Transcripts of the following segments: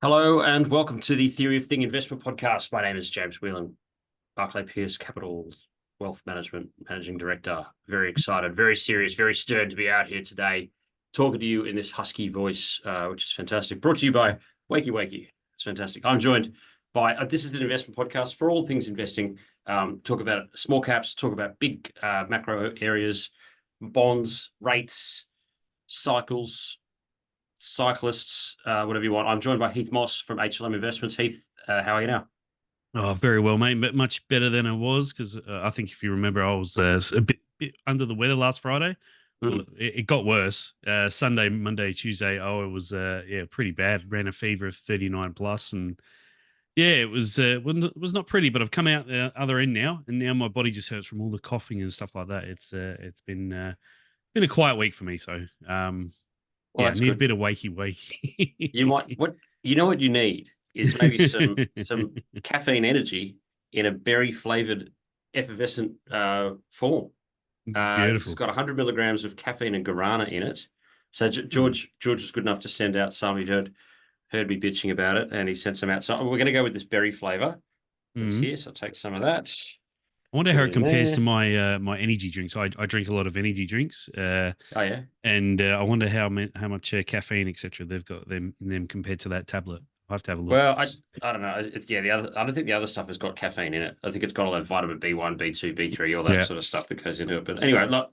Hello and welcome to the Theory of Thing Investment Podcast. My name is James Whelan, Barclay Pierce Capital Wealth Management Managing Director. Very excited, very serious, very stirred to be out here today, talking to you in this husky voice, which is fantastic. Brought to you by Wakey Wakey. It's fantastic. I'm joined by, this is an investment podcast for all things investing. Talk about small caps, talk about big macro areas, bonds, rates, cyclists, whatever you want. I'm joined by Heath Moss from HLM Investments. Heath, how are you now? Oh, very well, mate. But much better than I was because I think if you remember, I was a bit under the weather last Friday. Well, it got worse. Sunday, Monday, Tuesday, was pretty bad. Ran a fever of 39 plus, and it was not pretty. But I've come out the other end now, and now my body just hurts from all the coughing and stuff like that. It's been a quiet week for me, so I need a bit of wakey. What you need is maybe some caffeine energy in a berry flavored effervescent form. It's got 100 milligrams of caffeine and guarana in it. So George was good enough to send out some. He'd heard me bitching about it, and he sent some out. So we're going to go with this berry flavor. It's here, so I'll take some of that. I wonder how it compares to my my energy drinks. I drink a lot of energy drinks. Oh yeah, and I wonder how much caffeine, etc. they've got in them compared to that tablet. I have to have a look. Well, I don't know. I don't think the other stuff has got caffeine in it. I think it's got all that vitamin B1, B2, B3, all that sort of stuff that goes into it. But anyway, look,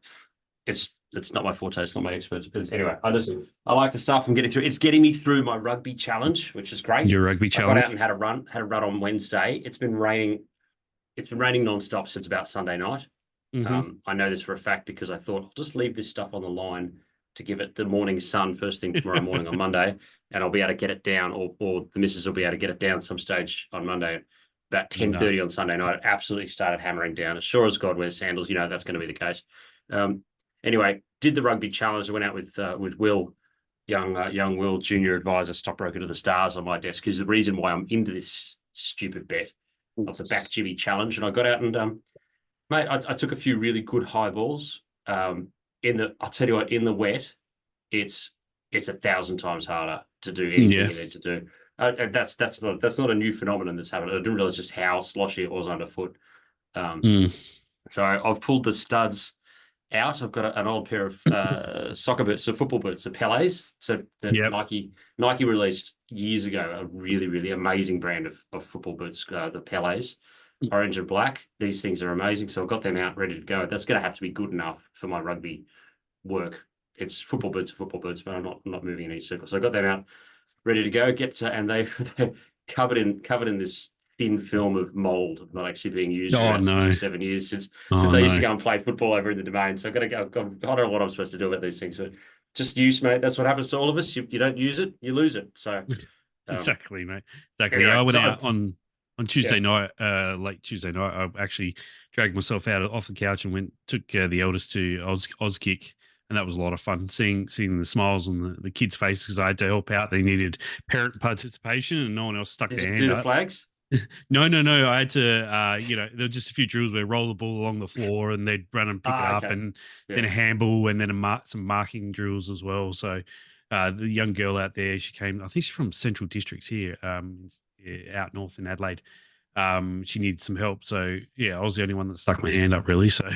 it's not my forte. It's not my expertise. Anyway, I like the stuff I'm getting through. It's getting me through my rugby challenge, which is great. Your rugby challenge. I got out and had a run on Wednesday. It's been raining nonstop since about Sunday night. I know this for a fact because I thought I'll just leave this stuff on the line to give it the morning sun first thing tomorrow morning on Monday, and I'll be able to get it down, or the missus will be able to get it down some stage on Monday. About 10:30 on Sunday night, it absolutely started hammering down. As sure as God wears sandals, that's going to be the case. Anyway, did the rugby challenge. I went out with Will, young Will, junior advisor, stockbroker to the stars on my desk, who's the reason why I'm into this stupid bet of the back jimmy challenge. And I got out and mate, I took a few really good high balls. I'll tell you what, in the wet, it's 1,000 times harder to do anything you need to do. That's not a new phenomenon that's happened. I didn't realize just how sloshy it was underfoot. So I've pulled the studs out. I've got an old pair of soccer boots, so football boots, the Pelés. So Nike released years ago a really, really amazing brand of football boots, the Pelés, orange and black. These things are amazing. So I've got them out ready to go. That's going to have to be good enough for my rugby work. It's football boots, but I'm not moving in any circle. So I got them out ready to go. And they're covered in this thin film of mold, not actually being used for 6 or 7 years since I used to go and play football over in the Domain. So I've got to go. I don't know what I'm supposed to do about these things, but just use, mate. That's what happens to all of us. You don't use it, you lose it. So exactly, mate. Exactly. Anyway, I went out on Tuesday night, late Tuesday night. I actually dragged myself off the couch and took the eldest to Auskick. And that was a lot of fun, seeing the smiles on the kids' faces because I had to help out. They needed parent participation, and no one else stuck their hand up. Did you do the flags? No. I had to, there were just a few drills where roll the ball along the floor and they'd run and pick it up, and then a handball, and then some marking drills as well. So the young girl out there, she came, I think she's from Central Districts here, out north in Adelaide. She needed some help. So, I was the only one that stuck my hand up, really. So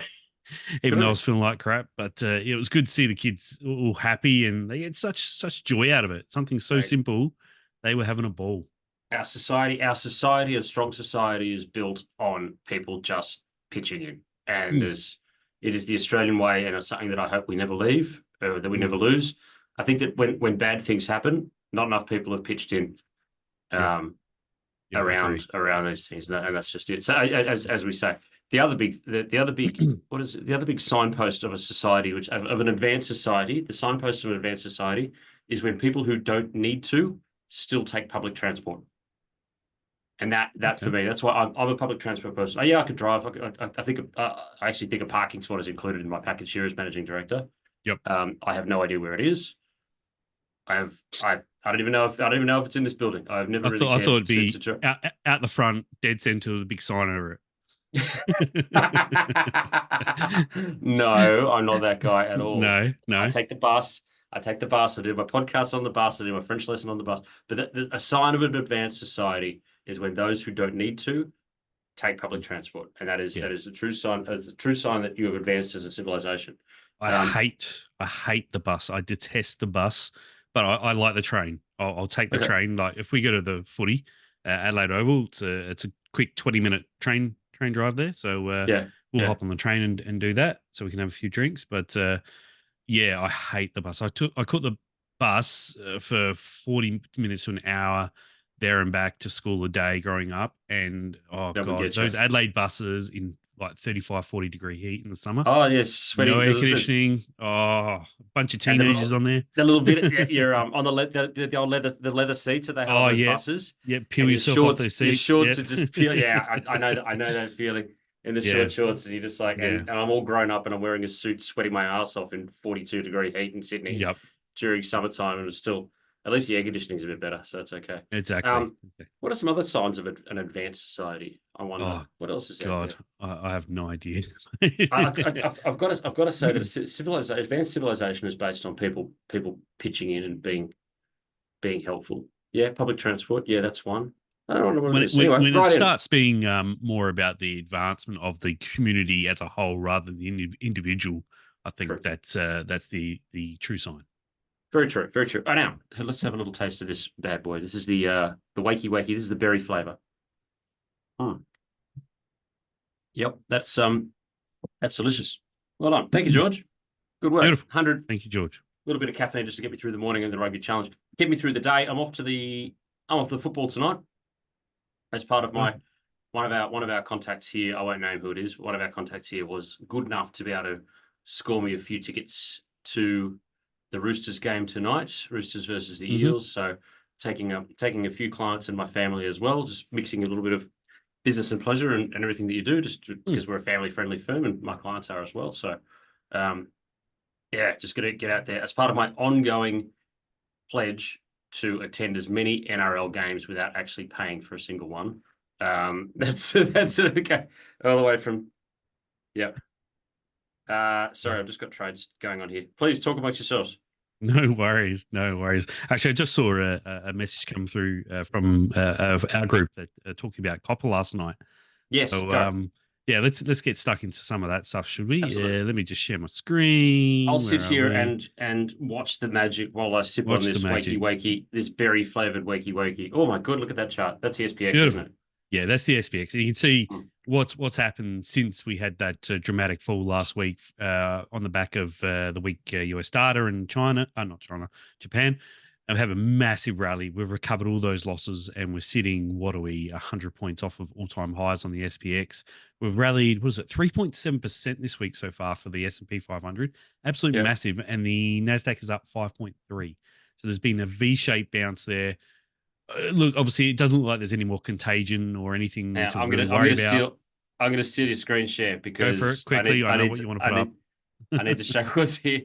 even though I was feeling like crap, but it was good to see the kids all happy, and they had such joy out of it. Something so simple, they were having a ball. Our society, a strong society, is built on people just pitching in, and it is the Australian way, and it's something that I hope we never leave, that we never lose. I think that when bad things happen, not enough people have pitched in around these things, and that's just it. So as we say, the other big what is it? The other big signpost of a society, of an advanced society, the signpost of an advanced society is when people who don't need to still take public transport. And that for me, that's why I'm a public transport person. I could drive. I think I actually think a parking spot is included in my package here as managing director. Yep. I have no idea where it is. I don't even know if it's in this building. I've never. I thought it'd be out the front, dead center with a big sign over it. No, I'm not that guy at all. No. I take the bus. I take the bus. I do my podcast on the bus. I do my French lesson on the bus. But a sign of an advanced society is when those who don't need to take public transport, and that is a true sign. It's a true sign that you have advanced as a civilization. I hate the bus. I detest the bus, but I like the train. I'll take the train. Like if we go to the Footy, Adelaide Oval, it's a quick 20-minute train drive there. So we'll hop on the train and do that, so we can have a few drinks. But I hate the bus. I caught the bus for 40 minutes to an hour there and back to school a day growing up, and those Adelaide buses in like 35, 40 degree heat in the summer. Oh yes, sweating. No air conditioning. A bunch of teenagers on there. The little bit you're on the old leather seats that they have on those buses. Yeah, peel yourself off those seats. Your shorts are just peel. Yeah, I know that feeling in the shorts, and you're just like, and I'm all grown up and I'm wearing a suit, sweating my ass off in 42 degree heat in Sydney during summertime, and it's still. At least the air conditioning is a bit better, so it's okay. Exactly. What are some other signs of an advanced society? I wonder. What else is out there? I have no idea. I've got to say that advanced civilization is based on people pitching in and being helpful. Yeah, public transport. Yeah, that's one. I don't know what it is. Anyway, when it starts being more about the advancement of the community as a whole rather than the individual, I think that's the true sign. Very true. Very true. Oh, now let's have a little taste of this bad boy. This is the wakey wakey. This is the berry flavor. Yep, that's delicious. Well done. Thank you, George. Good work. Beautiful. 100. Thank you, George. A little bit of caffeine just to get me through the morning and the rugby challenge. Get me through the day. I'm off the football tonight as part of my one of our contacts here. I won't name who it is. One of our contacts here was good enough to be able to score me a few tickets to the Roosters game tonight, Roosters versus the Eels. So taking a few clients and my family as well, just mixing a little bit of business and pleasure and everything that you do, just because we're a family-friendly firm and my clients are as well. So, just going to get out there as part of my ongoing pledge to attend as many NRL games without actually paying for a single one. That's okay. All the way from, sorry, I've just got trades going on here. Please talk about yourselves. No worries. Actually, I just saw a message come through from our group that talking about copper last night. Yes. So, let's get stuck into some of that stuff, should we? Absolutely. Let me just share my screen. I'll sit here and watch the magic while I sip on this wakey, this berry flavored wakey. Oh my god, look at that chart. That's the SPX, isn't it? Yeah, that's the SPX. You can see what's happened since we had that dramatic fall last week on the back of the weak US data in Japan. And we have a massive rally. We've recovered all those losses and we're sitting, 100 points off of all-time highs on the SPX. We've rallied, 3.7% this week so far for the S&P 500. Absolutely massive. And the NASDAQ is up 5.3. So there's been a V-shaped bounce there. Look, obviously, it doesn't look like there's any more contagion or anything to really worry about. I'm going to steal your screen share because go for it quickly. I know what you want to put up. I need to show what's here.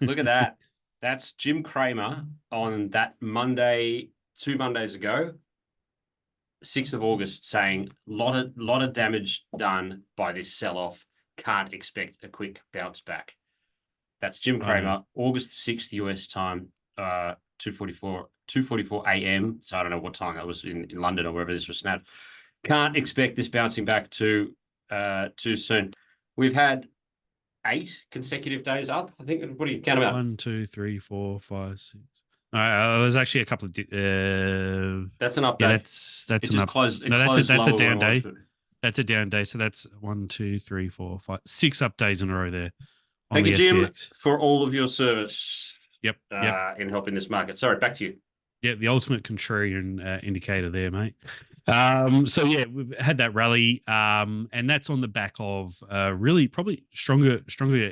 Look at that. That's Jim Cramer on that Monday, 2 Mondays ago, 6th of August, saying lot of damage done by this sell-off. Can't expect a quick bounce back. That's Jim Cramer, August 6th US time, 2:44 a.m. So I don't know what time that was in London or wherever this was snapped. Can't expect this bouncing back too soon. We've had 8 consecutive days up. I think. What do you count about? 1, 2, 3, 4, 5, 6. There's actually a couple of. That's an update. Yeah, that's an update. That's a down day. That's a down day. So that's 1, 2, 3, 4, 5, 6 up days in a row there. Thank you, Jim, for all of your service. Yep. In helping this market. Sorry, back to you. Yeah, the ultimate contrarian indicator there, mate. We've had that rally, and that's on the back of really probably stronger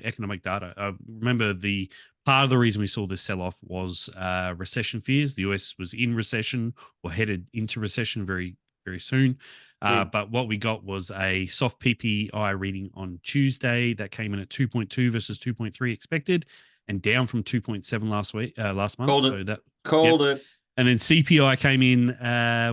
economic data. Remember, the part of the reason we saw this sell-off was recession fears. The US was in recession or headed into recession very, very soon. But what we got was a soft PPI reading on Tuesday that came in at 2.2 versus 2.3 expected, and down from 2.7 last month. Called it. And then CPI came in,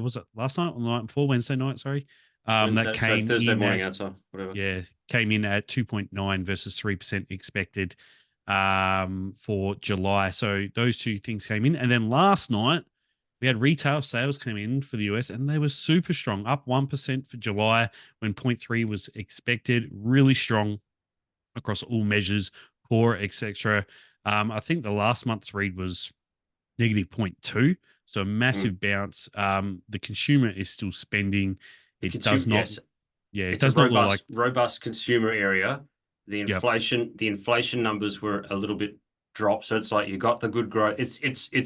was it last night or the night before? Wednesday night, sorry. That came Thursday morning outside, whatever. Yeah, came in at 2.9 versus 3% expected. for July. So those two things came in. And then last night, we had retail sales come in for the US and they were super strong, up 1% for July when point 0.3 was expected. Really strong across all measures, core, etc. I think the last month's read was negative point 0.2. So a massive bounce. The consumer is still spending. It does not. Yes, Yeah, it it's a does not look like. robust consumer area. Yep. The inflation numbers were a little bit dropped, so it's like you got the good growth.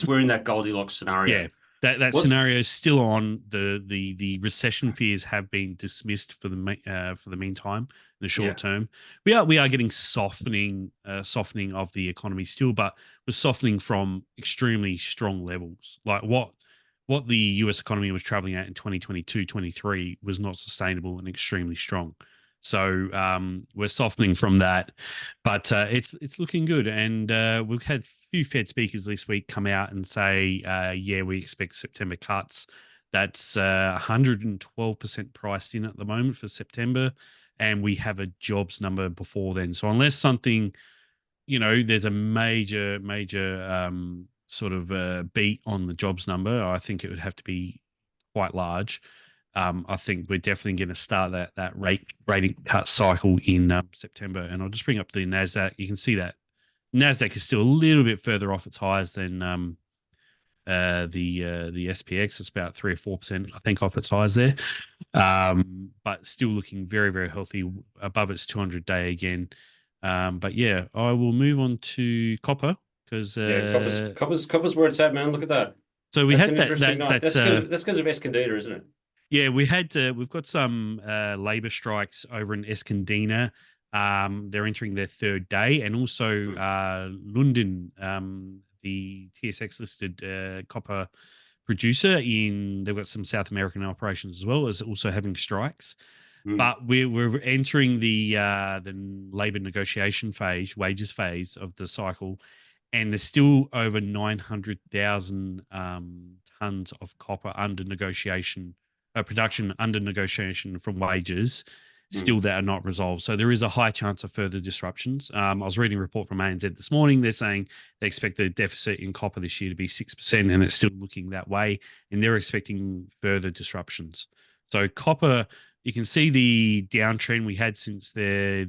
We're in that Goldilocks scenario. Yeah, that What's scenario is still on. The recession fears have been dismissed for the meantime. In the short term, we are getting softening of the economy still, but we're softening from extremely strong levels. Like what the US economy was traveling at in 2022, 23 was not sustainable and extremely strong. So we're softening from that, but it's looking good. And we've had a few Fed speakers this week come out and say, yeah, we expect September cuts. That's 112% priced in at the moment for September, and we have a jobs number before then. So unless something, there's a major sort of beat on the jobs number, I think it would have to be quite large. I think we're definitely going to start that rating cut cycle in September. And I'll just bring up the Nasdaq. You can see that Nasdaq is still a little bit further off its highs than the SPX. It's about 3 or 4%, I think, off its highs there, but still looking very, very healthy, above its 200-day again. But yeah, I will move on to copper because copper's where it's at, man. Look at that. So we That's had an interesting night. That's because of Escondida, isn't it? Yeah, we've got some labor strikes over in Escondida. They're entering their third day, and also London, the TSX listed copper producer they've got some South American operations as well as also having strikes. But we're entering the labor negotiation phase, wages phase of the cycle, and there's still over 900,000 tons of copper under negotiation, production under negotiation from wages, still that are not resolved. So there is a high chance of further disruptions. I was reading a report from ANZ this morning. They're saying they expect the deficit in copper this year to be 6%, and it's still looking that way. And they're expecting further disruptions. So copper, you can see the downtrend we had since the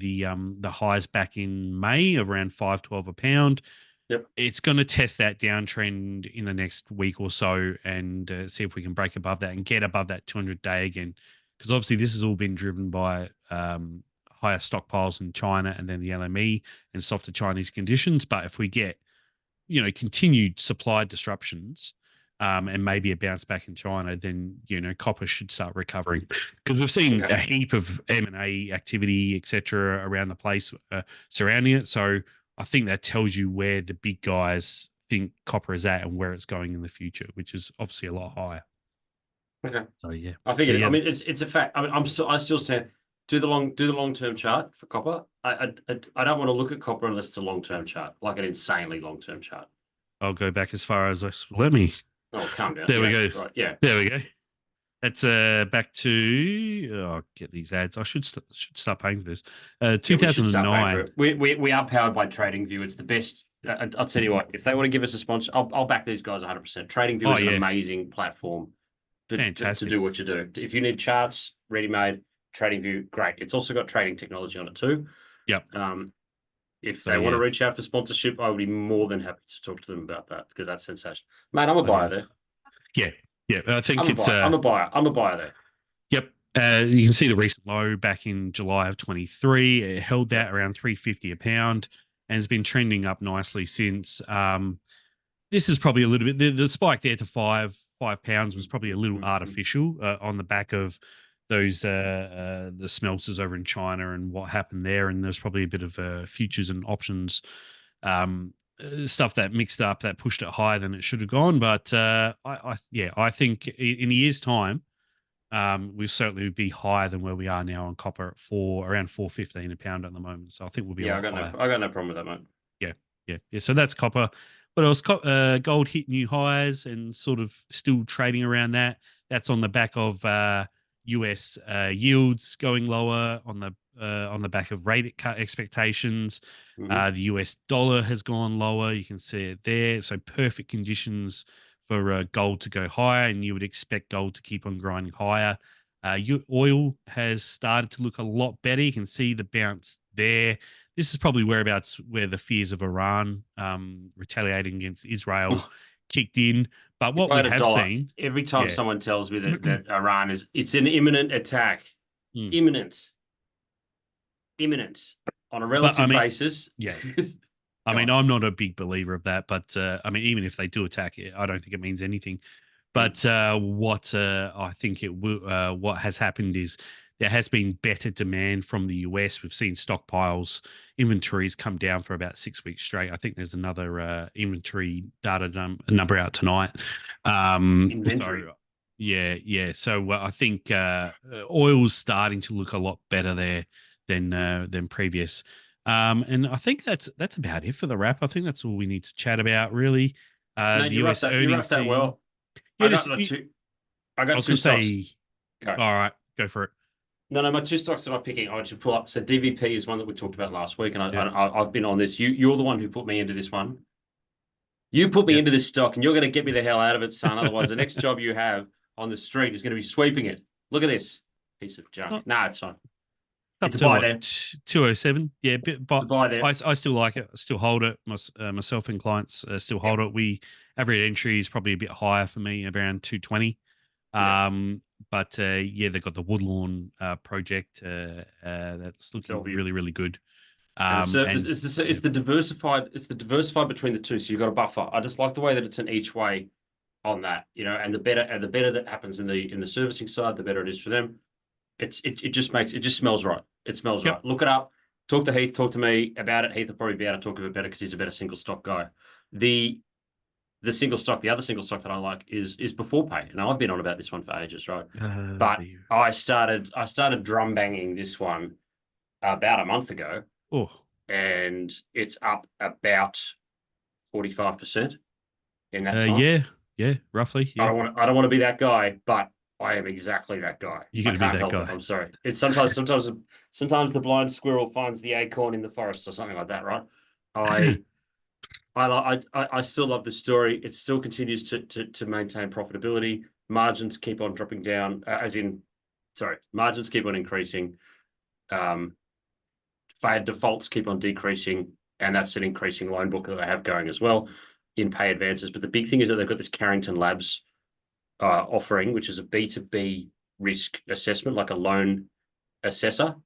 highs back in May of around $5.12 a pound. Yep. It's going to test that downtrend in the next week or so and see if we can break above that and get above that 200-day again. Because obviously this has all been driven by higher stockpiles in China and then the LME and softer Chinese conditions. But if we get, continued supply disruptions and maybe a bounce back in China, then, copper should start recovering. Because we've seen a heap of M&A activity, et cetera, around the place surrounding it. So I think that tells you where the big guys think copper is at and where it's going in the future, which is obviously a lot higher. Okay. So yeah, I think I mean it's a fact. I mean, I still stand. Do the long term chart for copper. I don't want to look at copper unless it's a long term chart, like an insanely long term chart. I'll go back as far as let me. Oh, calm down. There we go. Right, yeah. There we go. That's back to get these ads. I should start paying for this. 2009. We are powered by TradingView. It's the best. I'll tell you what. If they want to give us a sponsor, I'll back these guys 100%. TradingView is an amazing platform to do what you do. If you need charts, ready-made, TradingView, great. It's also got trading technology on it too. Yep. If they want to reach out for sponsorship, I would be more than happy to talk to them about that because that's sensational. Mate, I'm a buyer there. Yeah. I think I'm a buyer. I'm a buyer there. Yep. You can see the recent low back in July of 23. It held that around $3.50 a pound and has been trending up nicely since. This is probably a little bit the spike there to £5 was probably a little artificial on the back of those the smelters over in China and what happened there, and there's probably a bit of futures and options stuff that mixed up that pushed it higher than it should have gone. But I think in a year's time we'll certainly be higher than where we are now on copper at around $4.15 a pound at the moment. So I think we'll be I got no problem with that, mate. Yeah. So that's copper. What else? Gold hit new highs and sort of still trading around that. That's on the back of US yields going lower, on the on the back of rate cut expectations. Mm-hmm. The US dollar has gone lower. You can see it there. So perfect conditions for gold to go higher, and you would expect gold to keep on grinding higher. Oil has started to look a lot better. You can see the bounce there. This is probably whereabouts where the fears of Iran retaliating against Israel kicked in. But If what I we had a have dollar, seen, every time yeah. someone tells me that Iran it's an imminent attack, Mm. imminent, on a But I relative mean, basis. yeah. I Go mean, on. I'm not a big believer of that, but I mean, even if they do attack it, I don't think it means anything. Mm. But what I think it will, what has happened is there has been better demand from the US. We've seen stockpiles, inventories come down for about 6 weeks straight. I think there's another inventory data number out tonight. Inventory. So yeah. So I think oil's starting to look a lot better there than previous. And I think that's about it for the wrap. I think that's all we need to chat about, really. No, The you wrapped US that. You earnings wrapped that season. well. Yeah, I got the two. I I got was two gonna stocks. say, Go. all right, go for it. No, my two stocks that I'm picking, I should pull up. So DVP is one that we talked about last week, and Yep, I've been on this. You're the one who put me into this one. You put me yep. into this stock, and you're going to get me the hell out of it, son. Otherwise, the next job you have on the street is going to be sweeping it. Look at this piece of It's junk. not Nah, it's fine. up It's a to buy what there. 207. Yeah, It's but a buy there. I still like it. I still hold it. Myself and clients still hold Yep. it. We average entry is probably a bit higher for me, around 220. Yep. But yeah, they've got the Woodlawn project that's looking Bellevue. really, really good. And And it's the diversified between the two. So you've got a buffer. I just like the way that it's an each way on that, and the better that happens in the servicing side, the better it is for them. It just smells right. It smells yep, right. Look it up. Talk to Heath. Talk to me about it. Heath will probably be able to talk a bit better because he's a better single stock guy. The the other single stock that I like is Before Pay, and I've been on about this one for ages, right? But I started drum banging this one about a month ago, oh, and it's up about 45% in that time. yeah, roughly, yeah. I don't want to be that guy, but I am exactly that guy. You're I gonna be can't that help it. guy. I'm sorry. It's sometimes the blind squirrel finds the acorn in the forest or something like that, right? I I still love the story. It still continues to maintain profitability. Margins keep on dropping down, margins keep on increasing. Fade defaults keep on decreasing, and that's an increasing loan book that they have going as well in pay advances. But the big thing is that they've got this Carrington Labs offering, which is a B2B risk assessment, like a loan assessor.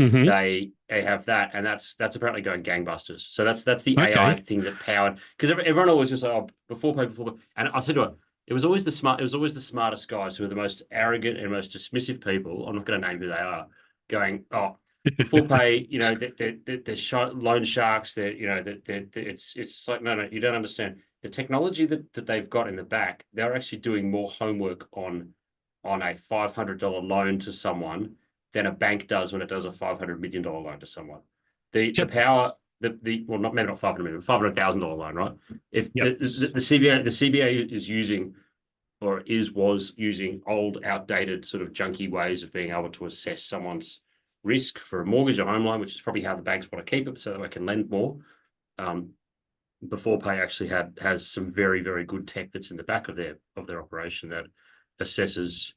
Mm-hmm. They have that, and that's apparently going gangbusters. So that's the AI Okay. thing that powered, because everyone always just like, oh, before pay, and I said to her, it was always the smartest guys who are the most arrogant and most dismissive people. I'm not going to name who they are. Going, oh, before pay, they're loan sharks. It's like, no, you don't understand the technology that they've got in the back. They're actually doing more homework on a $500 loan to someone than a bank does when it does a $500 million loan to someone. The Yep. power, well, maybe not 500 million, $500,000 loan, right? If Yep. the CBA is using, or was using, old, outdated, sort of junky ways of being able to assess someone's risk for a mortgage or home loan, which is probably how the banks want to keep it so that they can lend more. Before Pay actually has some very, very good tech that's in the back of their operation that assesses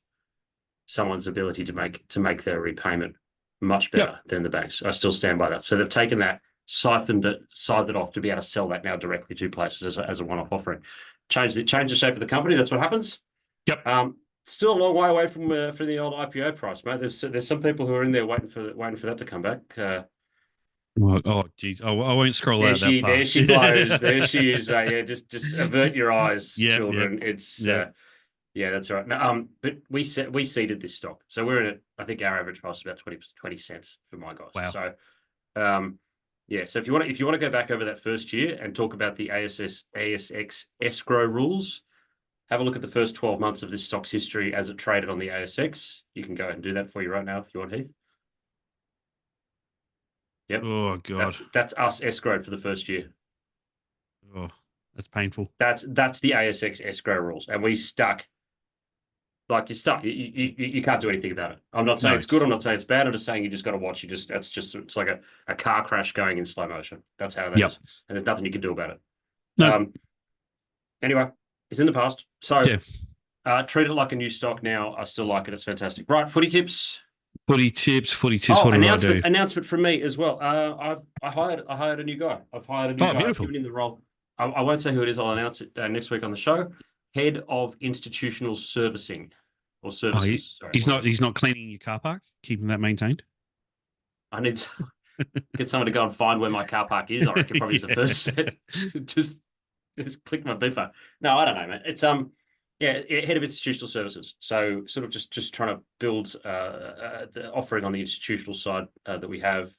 someone's ability to make their repayment much Yep. better than the banks. I still stand by that. So they've taken that, scythed it off to be able to sell that now directly to places as a one-off offering. Change the shape of the company. That's what happens. Yep. Still a long way away from the old IPO price, mate. There's some people who are in there waiting for that to come back. Oh, geez. I won't scroll out that far. There she blows. There she is, mate. Yeah, just avert your eyes, Yep. children. It's Yep. yeah, that's right. No, but we seeded this stock, so we're in it. I think our average price is about 20 cents for my guys. Wow. So, yeah. So if you want to go back over that first year and talk about the ASX escrow rules, have a look at the first 12 months of this stock's history as it traded on the ASX. You can go ahead and do that for you right now if you want, Heath. Yep. Oh God. That's us escrowed for the first year. Oh, that's painful. That's the ASX escrow rules, and we stuck Like you're stuck. You can't do anything about it. I'm not saying No, it's good. I'm not saying it's bad. I'm just saying you just got to watch. It's like a car crash going in slow motion. That's how that yep, is, and there's nothing you can do about it. no, Anyway, it's in the past. So yeah. treat it like a new stock now. I still like it. It's fantastic. Right, footy tips. Footy tips, footy tips. Oh, What did I do? announcement from me as well. I hired a new guy. I've hired a new Oh, guy. I've beautiful. given him the role. I won't say who it is. I'll announce it next week on the show. Head of institutional servicing or Oh, services. Sorry, he's not cleaning your car park, keeping that maintained. I need to get someone to go and find where my car park is. I reckon probably is the first set. just click my beeper. No, I don't know, man. It's yeah, head of institutional services. So sort of just trying to build the offering on the institutional side that we have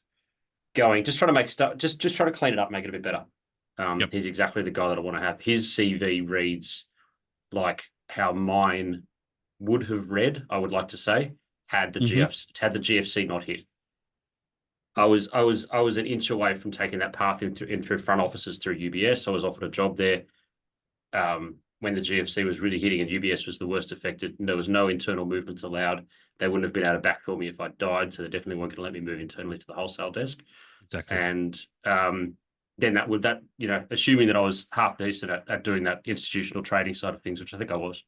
going. Just trying to make stuff. Just trying to clean it up, make it a bit better. Yep. He's exactly the guy that I want to have. His CV reads like how mine would have read. I would like to say had the GFC not hit. I was an inch away from taking that path in through front offices through UBS. I was offered a job there when the GFC was really hitting, and UBS was the worst affected. And there was no internal movements allowed. They wouldn't have been able to backfill me if I died, so they definitely weren't going to let me move internally to the wholesale desk. Exactly. And then assuming that I was half decent at doing that institutional trading side of things, which I think I was,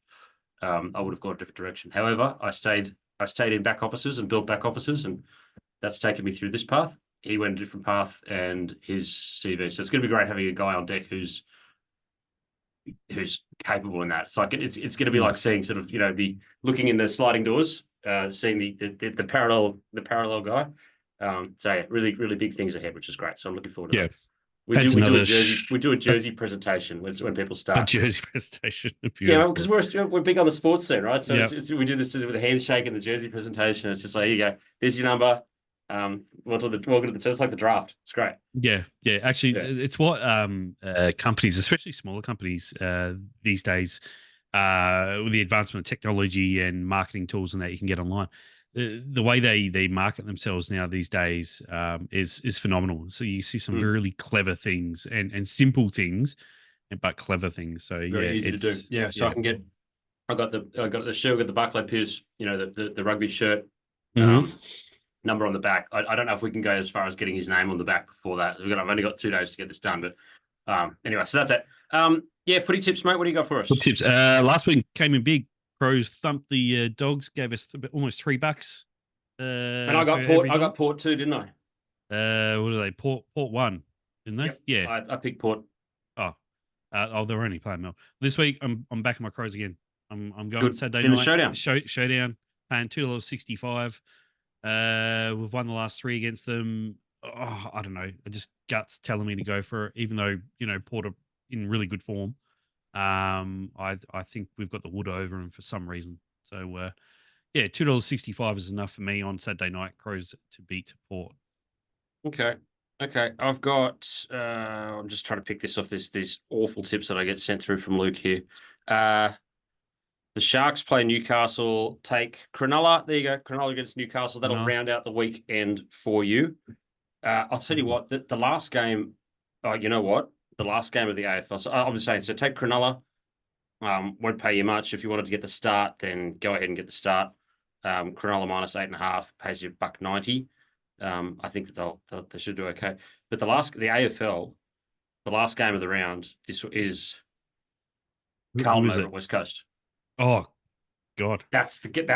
I would have gone a different direction. However, I stayed in back offices and built back offices, and that's taken me through this path. He went a different path, and his CV. So it's going to be great having a guy on deck who's capable in that. It's like it's going to be like seeing sort of the looking in the sliding doors, seeing the parallel guy. So yeah, really big things ahead, which is great. So I'm looking forward to that. We do a jersey presentation when people start. A jersey presentation. Yeah, because we're big on the sports scene, right? So we do this with a handshake and the jersey presentation. It's just like, here you go, here's your number. Welcome to the it's like the draft. It's great. Yeah. Actually, it's what companies, especially smaller companies, these days, with the advancement of technology and marketing tools and that you can get online. The way they market themselves now these days is phenomenal. So you see some really clever things and simple things, but clever things. So very easy to do. Yeah. So I can get. I got the shirt, got the Barclay Pierce, the rugby shirt. Number on the back. I don't know if we can go as far as getting his name on the back before that. I've only got 2 days to get this done, but anyway, so that's it. Yeah, footy tips, mate. What do you got for us? Footy tips. Last week came in big. Crows thumped the Dogs, gave us almost $3. And I got Port. I got Port too, didn't I? What are they? Port won, didn't they? Yep. Yeah. I picked Port. They're only playing Mel. This week I'm backing my Crows again. I'm going Good. Saturday in night. The showdown. Showdown, paying $2.65. We've won the last 3 against them. Oh, I don't know. Just guts telling me to go for it, even though Port are in really good form. I think we've got the wood over them for some reason. So yeah, $2.65 is enough for me on Saturday night. Crows to beat Port. Okay. I've got. I'm just trying to pick this off these awful tips that I get sent through from Luke here. The Sharks play Newcastle. Take Cronulla. There you go. Cronulla against Newcastle. That'll round out the weekend for you. I'll tell you what. The last game. You know what? The last game of the AFL. So I'm just saying. So take Cronulla. Won't pay you much. If you wanted to get the start, then go ahead and get the start. Cronulla minus 8.5 pays you $1.90. I think that they should do okay. But the AFL, the last game of the round. This is Carlton over at West Coast. Oh, God. That's the game.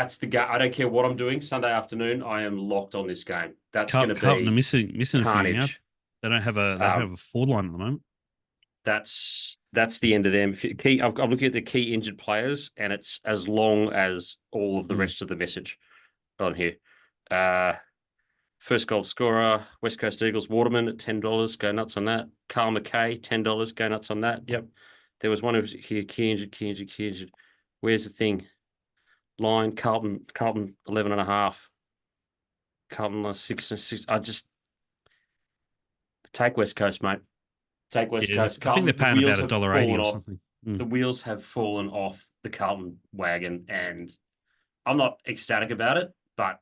I don't care what I'm doing. Sunday afternoon, I am locked on this game. That's going to be Carlton are missing carnage. a few. They don't have a forward line at the moment. That's the end of them. I'm looking at the key injured players, and it's as long as all of the rest of the message on here. First goal scorer, West Coast Eagles, Waterman at $10. Go nuts on that. Carl McKay, $10. Go nuts on that. Yep. There was one who was here, key injured. Where's the thing? Line, Carlton 11.5. Carlton 6. I just take West Coast, mate. Take West Coast. Carlton, I think they're paying about $1.80 or something. The wheels have fallen off the Carlton wagon, and I'm not ecstatic about it, but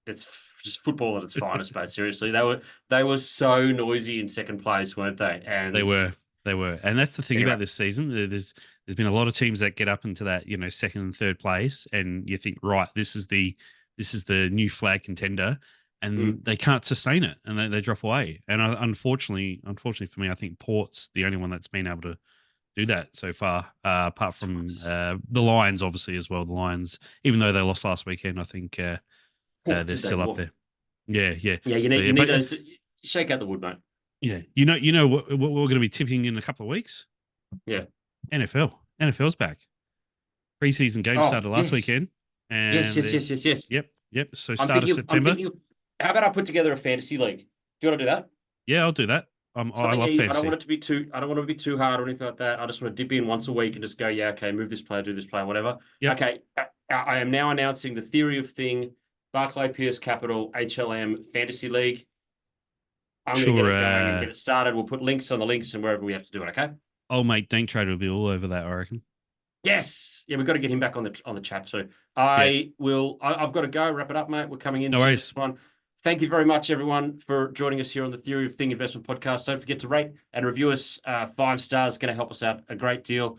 it's just football at its finest, mate. Seriously, they were so noisy in second place, weren't they? And they were, and that's the thing about this season. there's been a lot of teams that get up into that, second and third place, and you think, right, this is the new flag contender, Mm. and they can't sustain it, and they drop away. And unfortunately for me, I think Port's the only one that's been able to do that so far, apart from the Lions, obviously, as well. The Lions, even though they lost last weekend, I think they're Did they? still up What? there. Yeah, yeah. Yeah, you So need yeah, you need but those. Shake out the wood, mate. yeah, you know what we're going to be tipping in a couple of weeks. Yeah. NFL's back. Preseason game Oh started last yes, weekend, yes, and yes, yes, yes, yes. yep. So I'm start of thinking. I'm September. thinking. How about I put together a fantasy league? Do you want to do that? Yeah, I'll do that. I Something love easy. I don't want fantasy. it to be too. I don't want it to be too hard or anything like that. I just want to dip in once a week and just go. Yeah, okay. Move this player, do this player, whatever. Yep. Okay. I am now announcing the theory of thing. Barclay Pierce Capital HLM Fantasy League. I'm going to get Sure. it going and get it started. We'll put links on the links and wherever we have to do it. Okay. Old mate Dank Trader will be all over that, I reckon. Yes. Yeah, we've got to get him back on the chat too. Yeah. I've got to go. Wrap it up, mate. We're coming No into worries. this one. Thank you very much, everyone, for joining us here on the Theory of Thing Investment Podcast. Don't forget to rate and review us. 5 stars, going to help us out a great deal.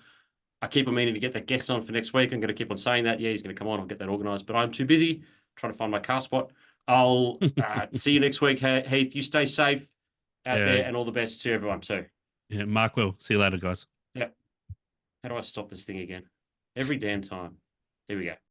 I keep on meaning to get that guest on for next week. I'm going to keep on saying that. Yeah, he's going to come on. I'll get that organised. But I'm too busy trying to find my car spot. I'll see you next week, Heath. You stay safe out there, and all the best to everyone too. Yeah, Mark will. See you later, guys. Yep. How do I stop this thing again? Every damn time. Here we go.